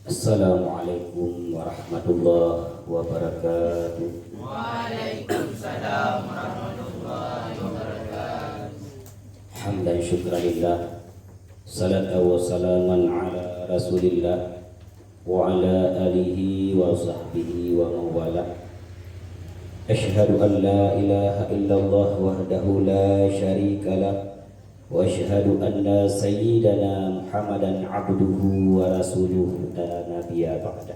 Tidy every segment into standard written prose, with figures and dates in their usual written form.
Assalamualaikum warahmatullahi wabarakatuh. Waalaikumsalam warahmatullahi wabarakatuh. Hamdan syukranillah, salatan wa salaman ala rasulillah wa ala alihi wa sahbihi wa mawala. Ashhadu an la ilaha illallah wahdahu la syarika lah, wa ashhadu anna sayyidana Muhammadan abduhu wa rasuluhu la nabiyya ba'da.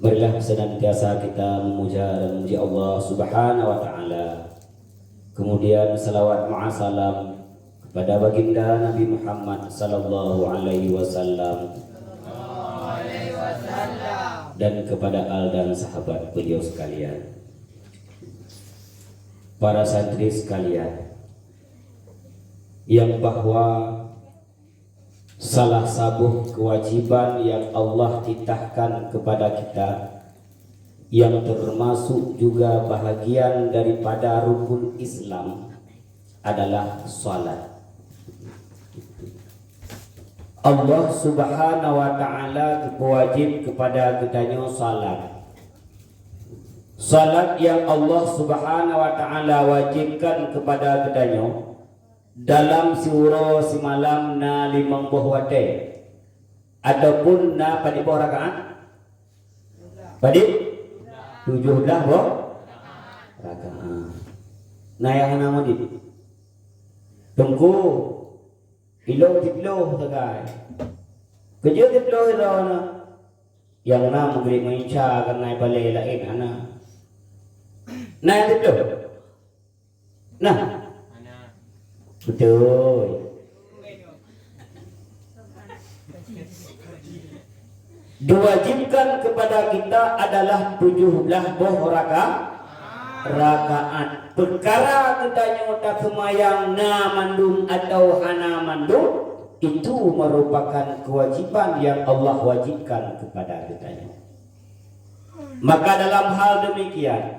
Marilah senantiasa kita memuja dan memuji Allah Subhanahu wa taala. Kemudian salawat ma'asalam kepada baginda Nabi Muhammad sallallahu alaihi wasallam dan kepada al dan sahabat beliau sekalian. Para santri sekalian, yang bahwa salah satu kewajiban yang Allah titahkan kepada kita, yang termasuk juga bahagian daripada rukun Islam, adalah salat. Allah Subhanahu wa taala berwajib kepada kitanya salat. Salat yang Allah Subhanahu wa taala wajibkan kepada kitanya dalam surah semalam na 50 wate ataupun na pada berapa rakaat? Pada 17 rakaat. Nah yang nama di tunggu ilo tiplo tagay. Kerja tiplo ilo na yang na magli menca karena balai lain ana. Nah yang tiplo. Nah betul. Diwajibkan kepada kita adalah 17 rakaat. Perkara kita nyota semayang na mandum atau hana mandum, itu merupakan kewajiban yang Allah wajibkan kepada kita. Maka dalam hal demikian,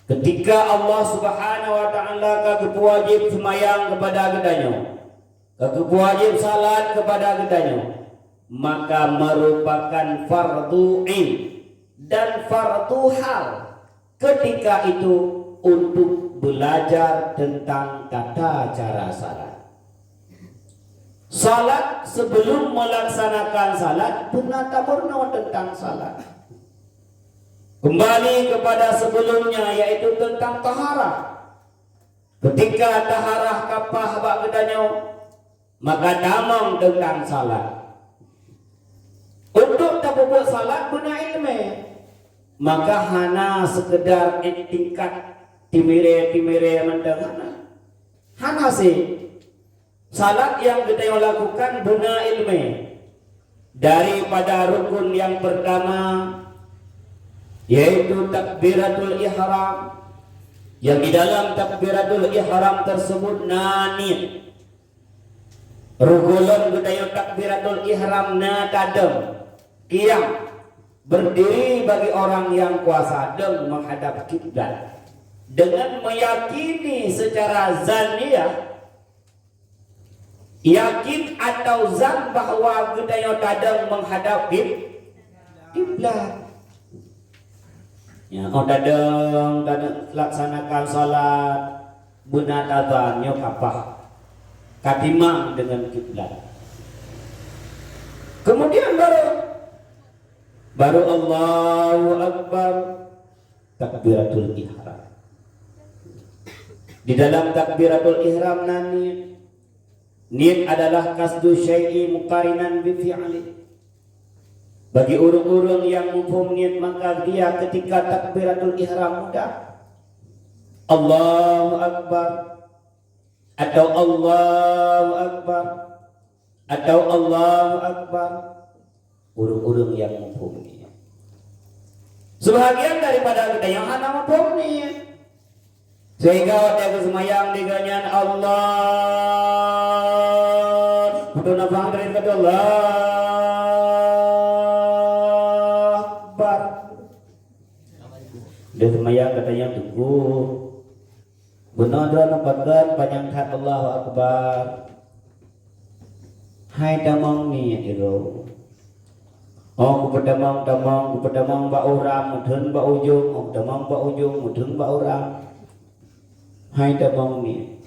ketika Allah Subhanahu wa taala kagak wajib semayang kepada kitanya, kagak wajib salat kepada kitanya, maka merupakan fardu ain dan fardu hal ketika itu untuk belajar tentang tata cara salat. Salat sebelum melaksanakan salat benar-benar tentang salat. Kembali kepada sebelumnya, yaitu tentang taharah. Ketika taharah kapah bak kedanya, maka damang tentang salat. Untuk tabubuk salat guna ilmu, maka hana sekedar tingkat timire mendeng hana sih salat yang kita lakukan guna ilmu. Daripada rukun yang pertama, yaitu takbiratul ihram, yang di dalam takbiratul ihram tersebut nani rukulan budaya takbiratul ihram na kadem qiyam, berdiri bagi orang yang kuasa dan menghadap kiblat dengan meyakini secara zaniyah, yakin atau zan bahwa budaya kadem menghadap kiblat. Ya, dadang laksanakan salat benar tadanya kapah katimang dengan kiblat. Kemudian baru Allahu Akbar, takbiratul ihram. Di dalam takbiratul ihram nani niat adalah qasdu syai'i muqarinan bi fi'li. Bagi orang-orang yang mufhum niat, maka dia ketika takbiratul ihram mudah Allahu Akbar atau Allahu Akbar atau Allahu Akbar. Orang-orang yang mufhum niat. Sebahagian daripada kita yang hana mufhum niat, sehingga waktu semayang diganyan Allah betul nafang dari kata Allah dia semayang katanya tunggu benar-benar nampakkan panjang hat Allahu Akbar hai damang ni iro ong ku pedamang ba orang mudhun ba ujung ong damang ba ujung mudhun ba orang hai damang ni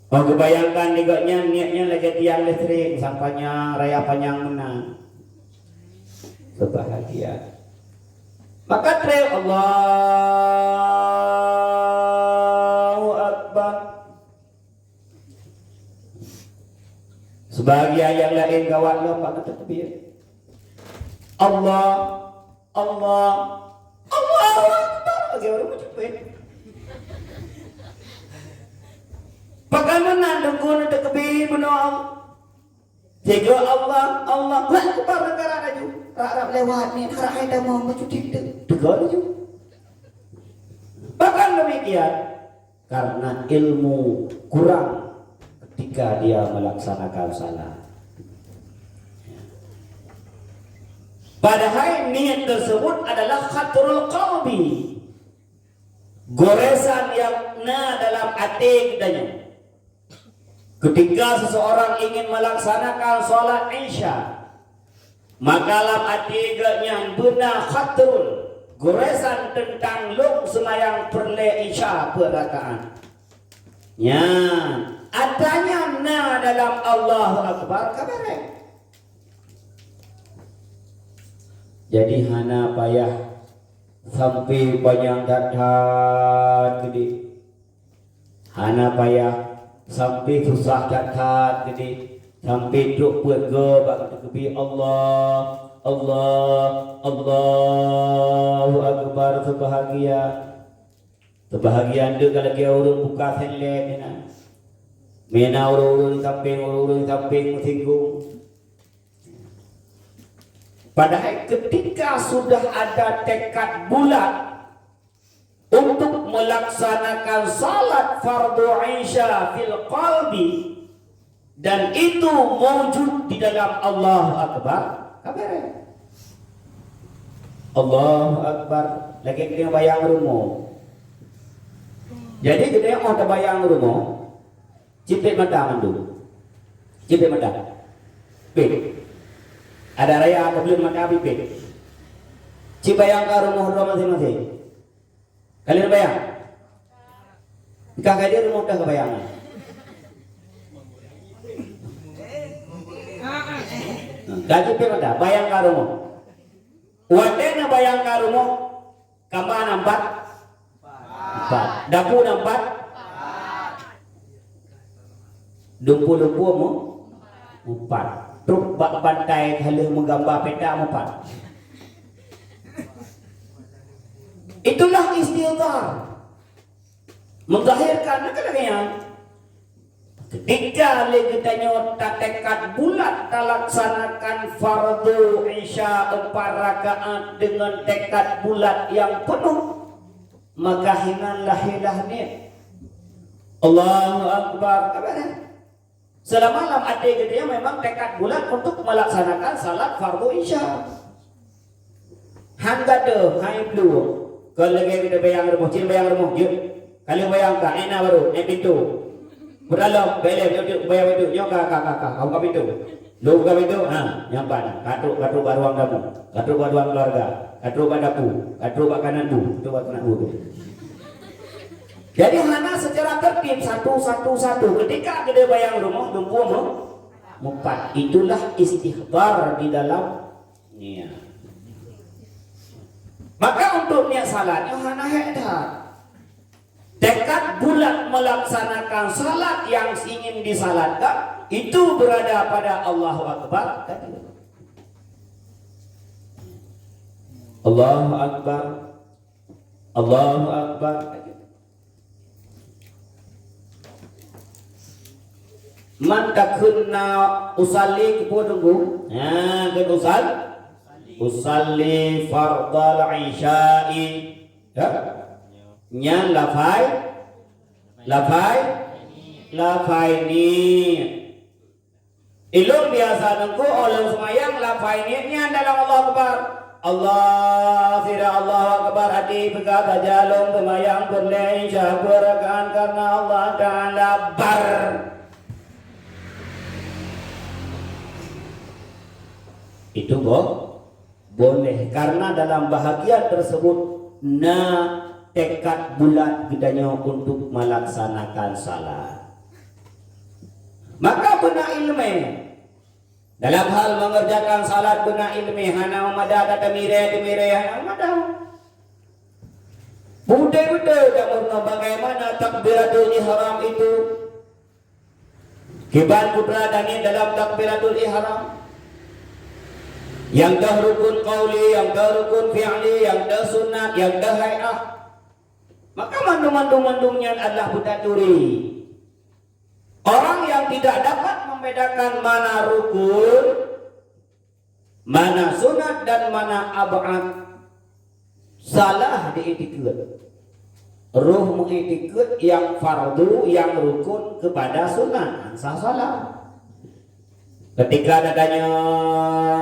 ong bayangkan diganya niatnya lagi tiang listrik sampainya raya panjang menang berbahagia maka trail Allahu Akbar. Sebagian yang lain kawan lompat ke tepi. Allah Allahu Akbar. Lagi orang cepet. Bagaimana dengkun ke tepi benar? Jaga Allah Akbar negara laju. Harap lewat ni harap ada mau mencuci tegar laju. Bahkan demikian karena ilmu kurang ketika dia melaksanakan salat. Padahal niat tersebut adalah khatrul qalbi, goresan yang dalam hati kitanya. Ketika seseorang ingin melaksanakan salat Isya, maka dalam hati kitanya benar khatrul, goresan tentang lung semayang perle Isya berrakaat. Ya, adanya dalam Allahu Akbar kabarnya. Jadi hana payah sampai banyak datang gede. Hana payah sampai susah datang gede. Sampai duk buat bak kebi Allahu Akbar sebahagia. Sebahagian dia kalau dia orang buka senlek mena orang samping singgung. Padahal ketika sudah ada tekad bulat untuk melaksanakan salat fardu Isya fil qalbi dan itu wujud di dalam Allahu Akbar, kabar Allahu Akbar lagi kita bayang rumah. Jadi kita mau terbayang rumah, cipit mata mandu, cipit mata, pit. Ada raya atau belum maka pipit. Cibayang ke rumah masing-masing. Kalian bayang? Kakak dia rumah dah kebayangan. Gaji pipit mata, bayang ke rumah. Wadena bayang ke rumah, kamar nampak? 4. Dapur nampak? 20 mu 4. Truk bak bantai kalau menggambar peta 4. Itulah istighfar. Menzahirkan keadaan. Ketika kita nyota tekad bulat laksanakan fardu Isya 4 rakaat dengan tekad bulat yang penuh, maka hinanlah ni Allahu Akbar kabarnya. Selama malam hati dia memang tekad bulat untuk melaksanakan salat fardu Isya. Hangga deh, hai blue. Kalau lagi kita bayang rumah, cil bayang rumah, yuk. Kalau bayang ka, enak baru, pintu. Berdalam, belem, yuk bayang itu, yuk kakak, kau ka pintu. Lu ka pintu, nyampan. Katruk baruang kamu, katruk baruang keluarga, katruk badapu, katruk kanan bu, itu kanan bu. Jadi hanya secara tertib satu. Ketika kita bayang rumah dumpuh 4. Itulah istighfar di dalam niat. Maka untuk niat salatnya hanya hedat. Tekad bulat melaksanakan salat yang ingin disalatkan itu berada pada Allahu Akbar. Allahu Akbar. Allahu Akbar. Man takunna usalli kepodunggu kan usalli fardal isya'i ya nyan lafai ni ilung biasa nengku oleh semayang lafai ni nyan dalam Allah Akbar Allah sira Allah Akbar hati pegat jalung semayang berlai isya berakan karena Allah Ta'ala bar Itu boleh karena dalam bahagian tersebut tekad bulat gedanya untuk melaksanakan salat. Maka benak ilmu dalam hal mengerjakan salat benak ilmu hana umada kata mire hana umada. Betul-betul kamu bagaimana takbiratul ihram itu. Kiban keberadaannya dalam takbiratul ihram. Yang dah rukun qauli, yang dah rukun fi'li, yang dah sunat, yang dah hay'ah. Maka mandum-mandumnya adalah butaturi. Orang yang tidak dapat membedakan mana rukun, mana sunat dan mana ab'ad, salah diiktikad. Ruh mengiktikad yang fardu, yang rukun kepada sunat, salah. Ketika adanya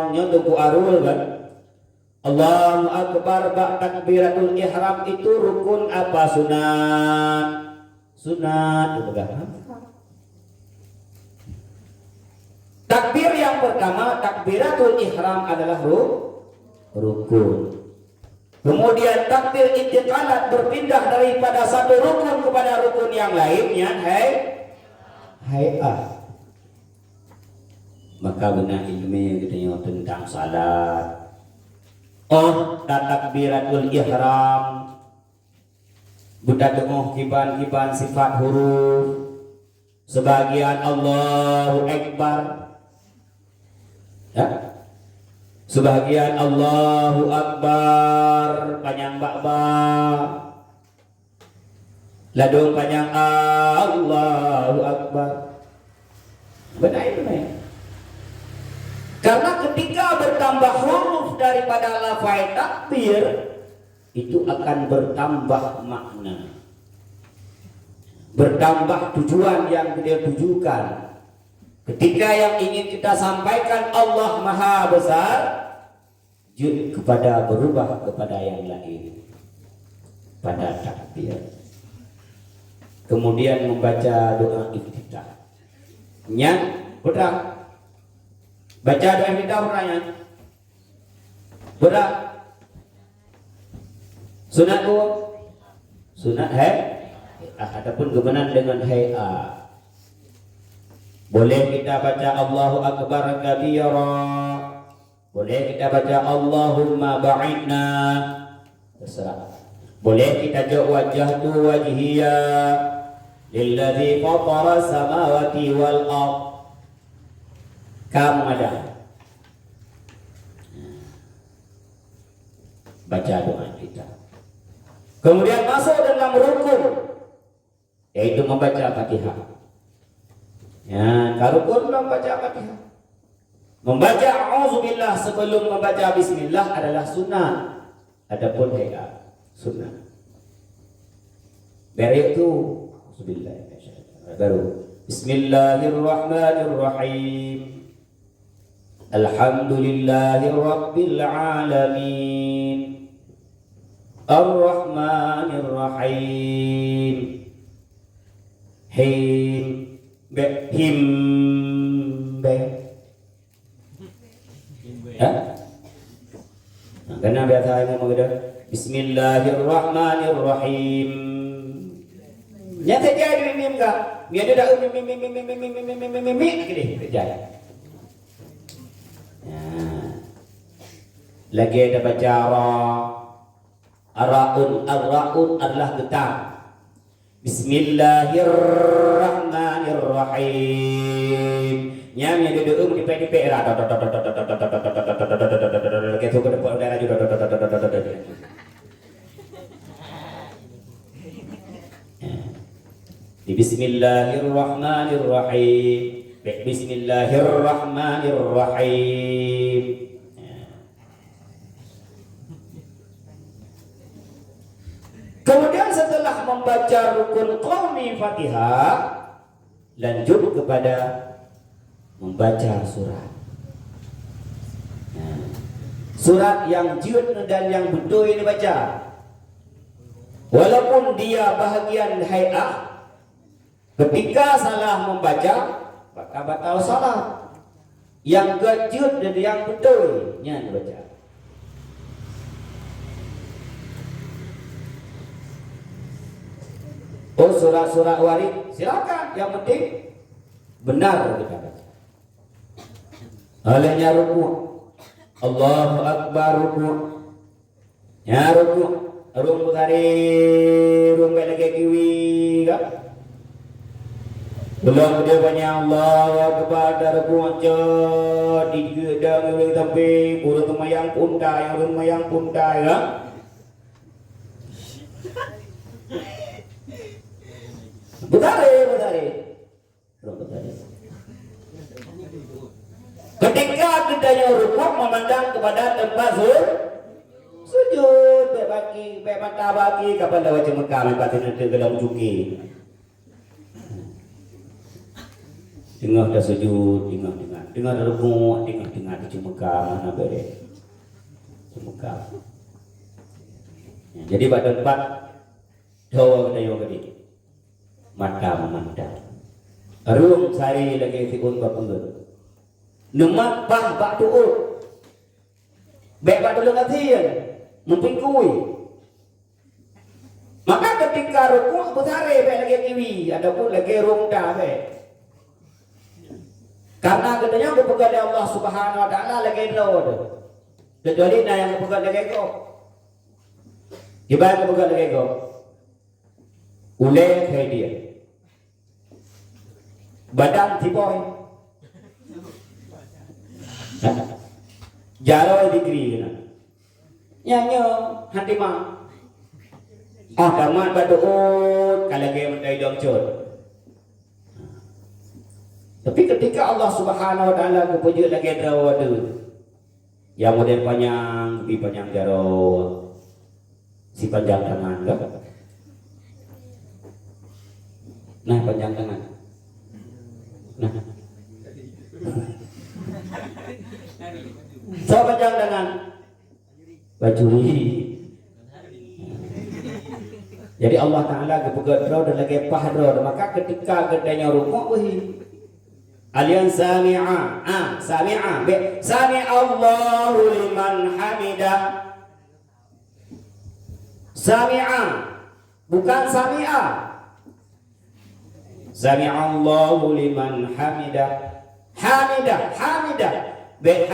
nyontoh arul kan, Allahu Akbar ba'da takbiratul ihram itu rukun apa sunat? Sunat itu kan. Takbir yang pertama takbiratul ihram adalah rukun. Kemudian takbir intiqalat berpindah daripada satu rukun kepada rukun yang lainnya hay'ah. Maka benar ilmu katanya tentang salat. Takbiratul ihram budak dengoh kiban sifat huruf. Sebagian Allahu Akbar. Ya. Sebagian Allahu Akbar panjang ba'ba. Ladung panjang Allahu Akbar. Benar ilmu. Karena ketika bertambah huruf daripada lafaz takbir itu akan bertambah makna, bertambah tujuan yang dia tujukan. Ketika yang ingin kita sampaikan Allah Maha Besar, kepada berubah kepada yang lain pada takbir. Kemudian membaca doa iftitah. Putra baca doa iftitah pernahnya. Berat. Sunat tu. Sunat ataupun kebenaran dengan hay'ah. Boleh kita baca Allahu Akbar kabira. Boleh kita baca Allahumma ba'idna. Terserah. Boleh kita jawab wajhtu wajhiya lilladzi fatara samawati wal ardh. Kamu ada. Baca doa kita. Kemudian masuk dalam rukun, yaitu membaca Fatihah. Ya, kalau rukun membaca Fatihah. Membaca auzubillah sebelum membaca bismillah adalah sunnah. Adapun hayat sunnah. Dari itu auzubillah baru bismillahirrahmanirrahim. Alhamdulillahirabbil alamin. Ar-Rahmanir-Rahim. Him ya? Nah, karena biasa ngomong gitu. Bismillahirrahmanirrahim. Nyata jadi mim enggak? Biar dia dah mim kerja. Lagi ada baca Ar-Ra'un adalah getah. Bismillahirrahmanirrahim. Nyamnya duduk di PDP era. Gitu ke depan daerah juga. Di Bismillahirrahmanirrahim. Bismillahirrahmanirrahim. Kemudian setelah membaca rukun qauli Fatihah, lanjut kepada membaca surat. Surat yang jud dan yang betul ini baca. Walaupun dia bahagian hay'ah, ketika salah membaca, maka batal salat. Yang kejut dan yang betul nya baca. Oh, surah-surah warid silakan, yang penting benar kita baca. Olehnya ruku, Allahu Akbar ruku, ya ruku tadi ruku lagi kiwi kan? Belum dia banyak Allahu Akbar dari ruku di gedang yang tapi burung mayang puntai kan? Betare. Ketika kita rukuk memandang kepada tempat sujud, baik mata baki kepada wajah Mekah, batin itu dalam cuki. Tengah dah sujud, tengah dah rukuk, tengah di Mekah mana bere. Mekah. Jadi pada tempat dawa kita yang tadi. Mata memandang. Arung sari lagi fikun bapunggur. Nemat bah bak tu'ul. Baik bak tulung hatian. Mempingkui. Maka ketika rukuk besare baik lagi kiwi. Adapun lagi rungda baik. Karena katanya berpegang dari Allah Subhanahu Wa Taala lagi road. Kecuali na yang berpegang lagi kau. Gimana berpegang lagi kau? Uleh kayak dia. Badan tiboy. Jaro dikri kena. Nyanyo hati mah. Damat baduut kalau dia mentai dong cur. Tapi ketika Allah Subhanahu Wa Taala kepuji lagi drawadu. Yang model panjang, lebih panjang jaro. Si panjang tangan enggak? Nah, panjang tangan. Nah. So panjang tangan. Bajuri. Jadi Allah Ta'ala kepegat draw dan lagi pah draw. Maka ketika gedanya rukuk wahih. Alian sami'a. Sami'a. Sami'a Allahu liman hamidah. Sami'a. Bukan sami'a. Sami'allahu liman hamidah. Hamidah. Hamidah. Banyak.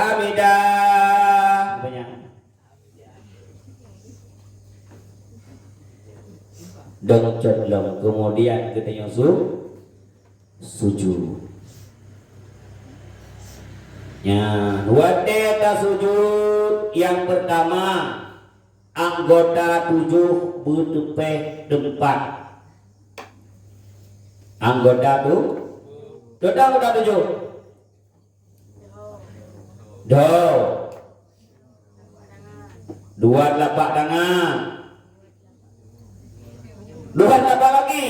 Dan cenderung kemudian kita yang sujud. Ya, wadeta sujud yang pertama anggota 7 bertepeh tempat. Anggota tu, total anggota 7. Dua telapak tangan. Dua telapak lagi.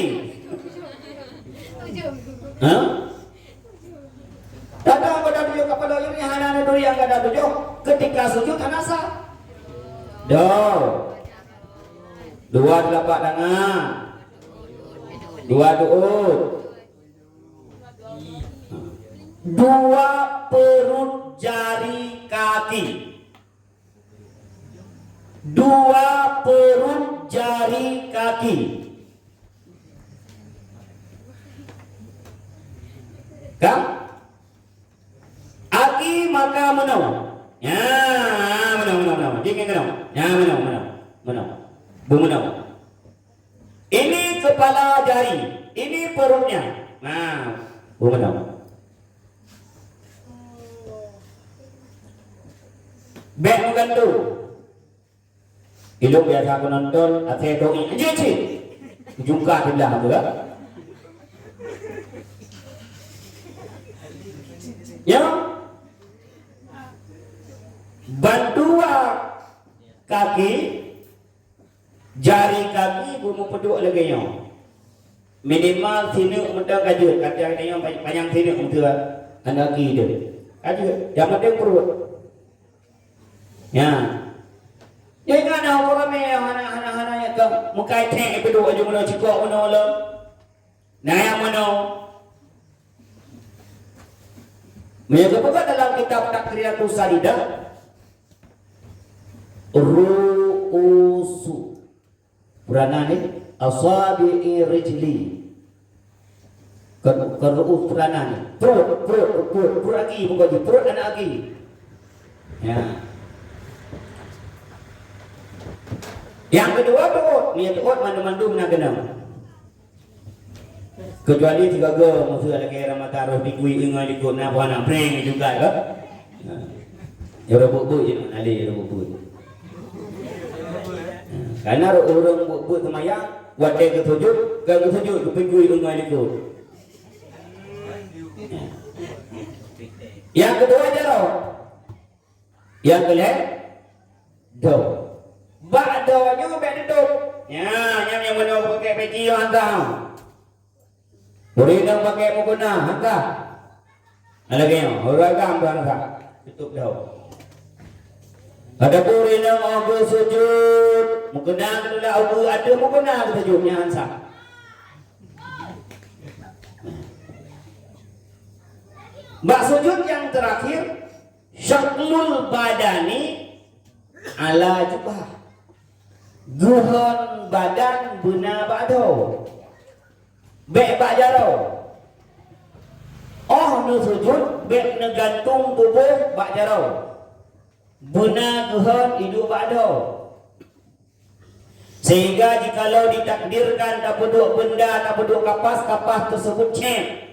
Total anggota 7 kepada ini hana duri anggota 7. Ketika sujud anasa. Dua telapak tangan. Dua du'ud. Dua perut jari kaki. Dua perut jari kaki. Kam? Aki maka menau. Ya, menau. Jangan menau. Ya, menau. Menau. Ini kepala jari, ini perutnya. Nah, menau. Bek menggantu. Ilmu biasa aku nonton, asyik doi. Anjir. Jungka sebelah tu kan. Ya. Bandua kaki, jari kaki bumi peduk lagi nya. Minimal sini untuk kajut, kata yang panjang sini untuk anak kita. Kajut, yang penting perut. Ya. Jadi kan orang hana yang ke mukai teh peduk aja mana cikok mana lo. Nah yang mana? Menyebutkan dalam kitab Takriyatus Salidah ru'usu puranane asabi'i rijli keru'us puranane perut lagi bukan perut anak lagi ya. Yang kedua tuh niat tuh mandu-mandu menagena kecuali tiga ge musuh ada kira mata roh dikui ingat dikut na buana breng juga ke ya ora bubu je ali ora bubu karena orang bubu semayang wadai ke sujud ke sujud dipikui ingat dikut yang kedua jaro yang kedua do ba'danya ba'duduk ya yang mana pakai peci yang hantar Muridang pakai mukena, hangga. Ada kaya, orang gambar hangga. Tutup dah. Ada muridang aku sujud, mukena kita aku ada mukena kita sujudnya hansa. Mbak sujud yang terakhir, syaklul badani ala jubah. Guhon badan buna ba'do. Bek bak jarau. Oh nu sujud bek negantung tubuh bak jarau. Buna guhon hidup ba'do. Sehingga jikalau ditakdirkan tak duduk benda, tak duduk kapas tersebut cem.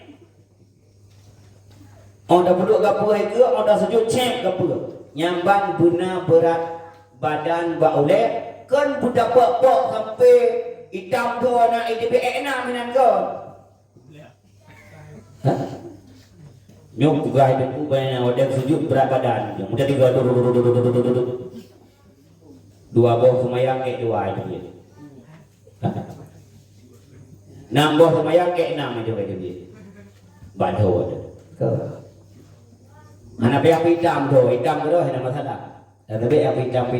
Oh dah duduk gapo ke, oh dah sujud cem gapo. Nyambang buna berat badan bak oleh kan budak pok sampai hitam tu nak IDP enak minan kau. Hah? Nyok juga hidup ku banyak orang sujud berat badan. Yang muda tiga dua boh semayang ke dua itu dia. Enam boh semayang ke enam itu dia. Bado ada. Kau. Anak biar hitam tu ada masalah. Tapi yang hitam.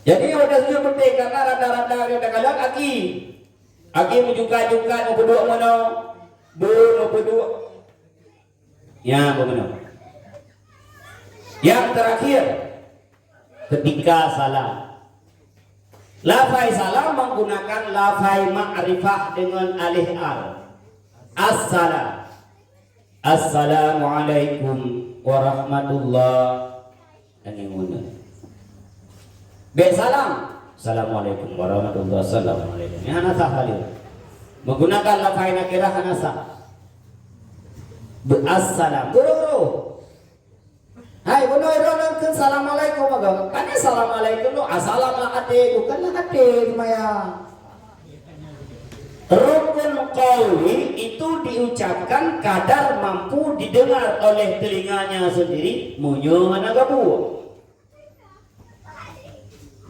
Jadi udah sujud penting karena rata-rata kadang-kadang aki menjuka-juka mau berdua mana mau berdua ya mana. Yang terakhir ketika salam, lafai salam menggunakan lafai ma'rifah dengan alif al. Assalam, assalamualaikum warahmatullahi wabarakatuh. Salam, assalamualaikum warahmatullahi wabarakatuh. Ini anasa halil. Menggunakan lafai nakirah anasa. Assalam, guru. Hai, guru ke assalamualaikum agak. Kan assalamualaikum lu assalamu alaikum bukan ate maya. Rukun qauli itu diucapkan kadar mampu didengar oleh telinganya sendiri, munyo mana gabu.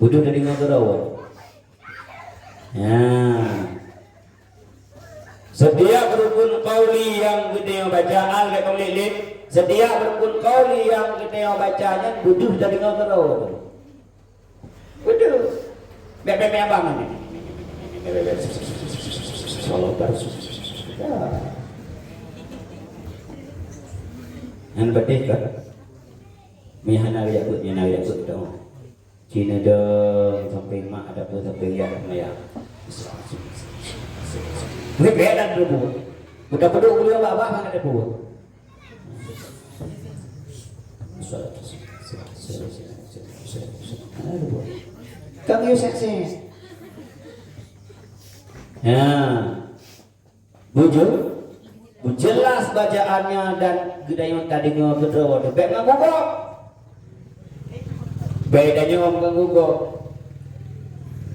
Budu dari ngagarawan. Ya. Setiap rukun qauli yang kita baca al kaulilin, setiap rukun qauli yang kita bacanya budu dari ngagarawan. Budu. Bebe abang ni. Salat baru. Yang betul kan? Mihana ya buat dah. Cina dah sampai mak ada pun sampai ya maya. Ini beda dulu. Udah peduk kuliah apa ada pun. Kang yo seksi. Ya. Bu jelas bacaannya dan gedayon tadi ngegedro. Bek ngagugok. Bedanya ngomong gugok.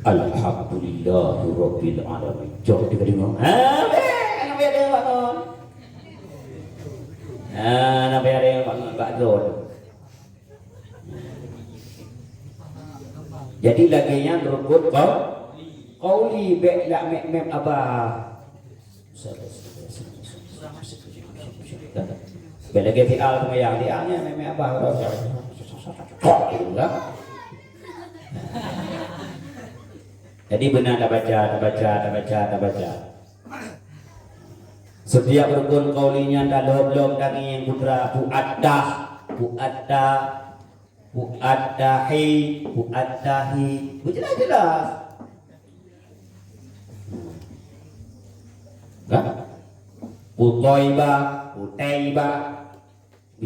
Alhamdulillahirabbil alamin. Jauh dikering. Beda bangun. Beda bangun Pak Zon. Jadi laginya berikut qauli la mem abah. Beda lagi fi'al yang dialnya mem abah. Kok juga Jadi benar dah baca. Setiap rukun kaulinya dalom dangi putra pu'addahi. Jelas. Kan? Utaiba,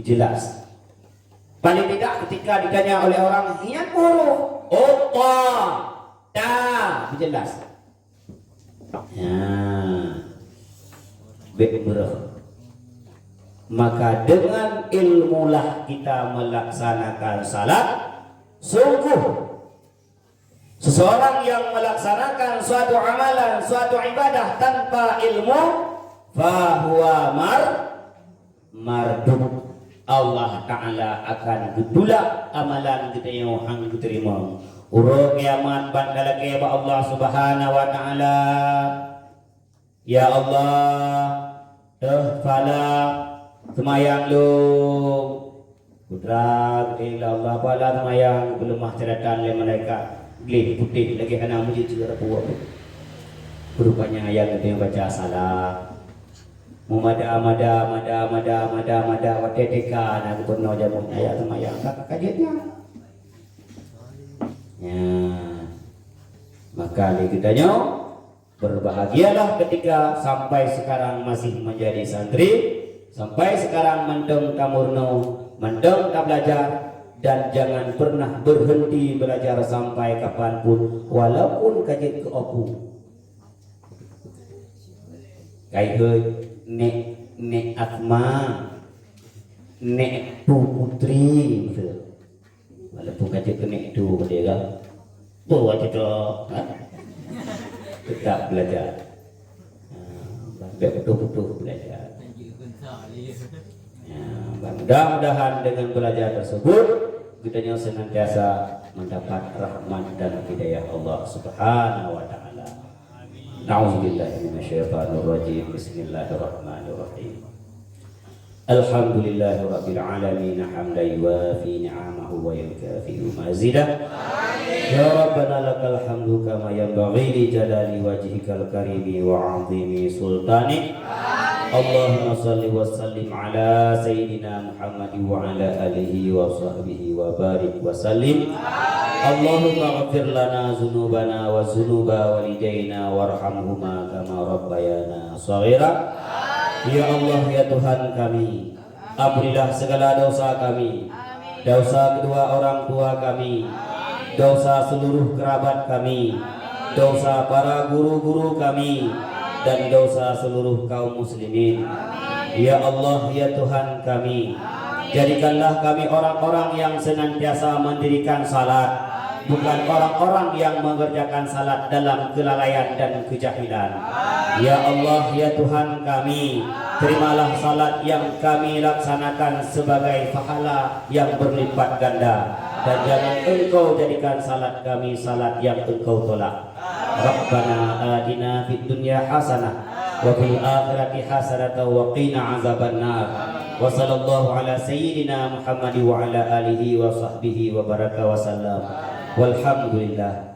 jelas. Paling tidak ketika ditanya oleh orang, ingat huruf jelas. Maka dengan ilmulah kita melaksanakan salat. Sungguh seseorang yang melaksanakan suatu amalan, suatu ibadah tanpa ilmu, fahuwa mardud. Allah Ta'ala akan gedulak amalan kita yang hang diterima. Urut kiamat bandala keba Allah Subhanahu wa Ta'ala. Ya Allah, fala semayang lu putra ketika Allah pala semayang belum ceratan oleh mereka gelih putih lagi kena muji juga buat berupanya ayat itu yang baca salah mada wateteka nak penuh jamu ayat semayang kajiannya ya maka kita berbahagialah ketika sampai sekarang masih menjadi santri, sampai sekarang mendeng tamurno, mendeng tak belajar, dan jangan pernah berhenti belajar sampai kapanpun, walaupun kajian ke opu. Kayak nek Asma, nek putri, walaupun kajian ke nek tu dia kan, bawa cedok. Tetap belajar, betul-betul belajar. Mudah-mudahan dengan belajar tersebut kita senantiasa mendapat rahmat dan hidayah Allah Subhanahu wa Ta'ala. Na'udzubillahi minasyaitonir rajim. Bismillahirrahmanirrahim. Alhamdulillahi rabbil alamin hamdan yuwafi ni'amahu wa yukafi'u mazidah. Ya Rabbana lakal hamdu kama yanbaghi li jalali wajhikal karimi wa 'azimi sultanik. Allahumma salli wa sallim ala sayyidina Muhammad wa ala alihi wa sahbihi wa barik wa sallim. Allahumma ighfir lana dzunubana wa dzunuba walidayna warhamhuma kama rabbayana shaghira. Ya Allah ya Tuhan kami, ampunilah segala dosa kami, dosa kedua orang tua kami, dosa seluruh kerabat kami, dosa para guru-guru kami, dan dosa seluruh kaum muslimin. Ya Allah ya Tuhan kami, jadikanlah kami orang-orang yang senantiasa mendirikan salat, bukan orang-orang yang mengerjakan salat dalam kelalaian dan kejahilan. Ya Allah ya Tuhan kami, terimalah salat yang kami laksanakan sebagai pahala yang berlipat ganda, dan jangan engkau jadikan salat kami salat yang engkau tolak. Rabbana atina fid dunya hasanah wa fil akhirati hasanah wa qina azabannar. Wa sallallahu ala sayyidina Muhammad wa ala alihi wa sahbihi wa baraka wa sallam. Walhamdulillah.